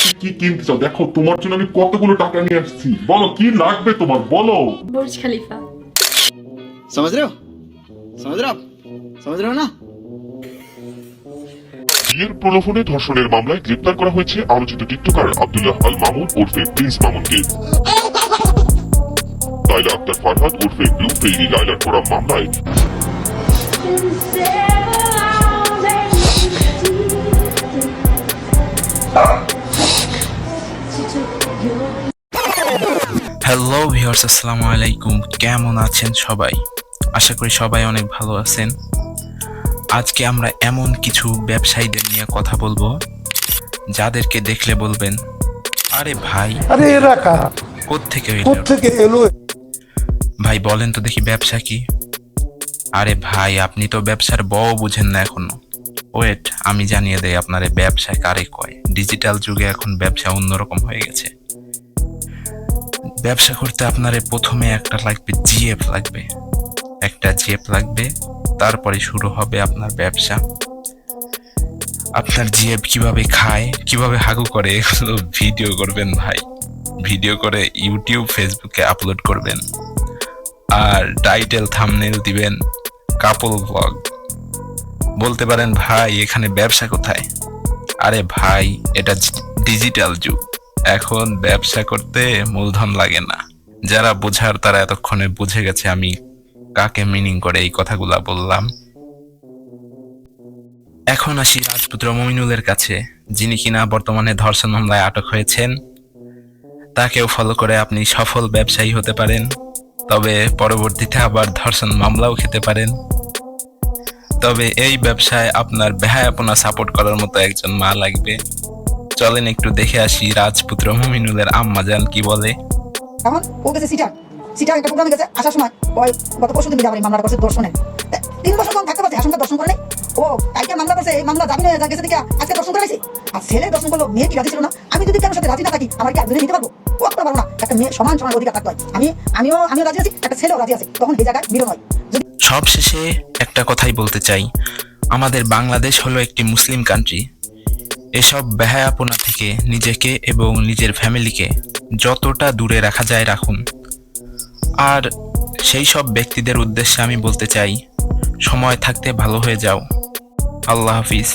কি কি কিনতে চাও? দেখো তোমার জন্য আমি কতগুলো টাকা নিয়ে আসছি। বলো কি লাগবে তোমার, বলো। बुर्ज खलीफा। समझ रहे हो समझ रहे हो आप समझ रहे हो ना। বিয়ের প্রলোভনে ধর্ষণের মামলায় গ্রেপ্তার করা হয়েছে আলোচিত টিকটকার আব্দুল্লাহ আল মামুন ওরফে প্রিন্স মামুনকে। লায়লা আক্তার ফারহাদ ওরফে ব্লু ফেইরি লায়লার করা মামলায় হ্যালো ভিউয়ার্স, আসসালামু আলাইকুম। কেমন আছেন সবাই? আশা করি সবাই অনেক ভালো আছেন। আজকে আমরা এমন কিছু ব্যবসায়ীদের নিয়ে কথা বলবো যাদেরকে দেখলে বলবেন, আরে ভাই, আরে এরা কারা, কোত্থেকে কোত্থেকে এলো? ভাই বলেন তো দেখি ব্যবসা কি? আরে ভাই, আপনি তো ব্যবসার বুঝেন না এখনো। ওয়েট, আমি জানিয়ে দেই আপনারে ব্যবসা কারে কয়। ডিজিটাল যুগে এখন ব্যবসা অন্যরকম হয়ে গেছে। ব্যবসা করতে আপনারে প্রথমে একটা লাগবে জিএফ লাগবে, একটা জিএফ লাগবে, তারপরে শুরু হবে আপনার ব্যবসা। আপনার জিএফ কিভাবে খায়, কিভাবে হাগু করে, এগুলো ভিডিও করবেন ভাই। ভিডিও করে ইউটিউব ফেসবুকে আপলোড করবেন, আর টাইটেল থাম্বনেল দিবেন কাপল ব্লগ। বলতে পারেন ভাই এখানে ব্যবসা কোথায়? আরে ভাই, এটা ডিজিটাল যুগ, এখন ব্যবসা করতে মূলধন লাগে না। যারা বোঝার তারা এতক্ষণে বুঝে গেছে আমি কাকে মিনিং করে এই কথাগুলা বললাম। এখন আসি রাজপুত্র মমিনুলের কাছে, যিনি কিনা বর্তমানে ধর্ষণ মামলায় আটক হয়েছেন। তাকেও ফলো করে আপনি সফল ব্যবসায়ী হতে পারেন, তবে পরবর্তীতে আবার ধর্ষণ মামলাও খেতে পারেন। তবে এই ব্যবসায় আপনার বেহায়াপনা সাপোর্ট করার মতো একজন মা লাগবে। চলেন একটু দেখে আসি রাজপুত্র মমিনুলের আম্মা জান কি বলে। এখন ও গেছে সিটার একটা প্রোগ্রামে গেছে, আসার সময় ওই গত পরশু দিন আমার মামলাটা করছে দর্শনের। 3 বছর কম থাকতে পারছে, আসামটা দর্শন করে নাই। ও কালকে মামলা করছে, এই মামলা জামিনে যা গেছে দেখে আজকে দর্শন করে আইছে। আর ছেলে দর্শন করলো, মেয়ে কি রাজি ছিল না? আমি যদি কারোর সাথে রাজি না থাকি, আমার কি আর নিতে পারবো? ও করতে পারবো না। একটা মেয়ে সমান সমান অধিকার থাকতে হয়। আমিও রাজি আছি, একটা ছেলেও রাজি আছে, তখন এই জায়গায় মিলন হয়। সবশেষে একটা কথাই বলতে চাই, আমাদের বাংলাদেশ হলো একটি মুসলিম কান্ট্রি। এসব বেহায়াপনা থেকে নিজেকে এবং নিজের ফ্যামিলিকে যতটা দূরে রাখা যায় রাখুন। আর সেই সব ব্যক্তিদের উদ্দেশ্যে আমি বলতে চাই, সময় থাকতে ভালো হয়ে যাও। আল্লাহ হাফিজ।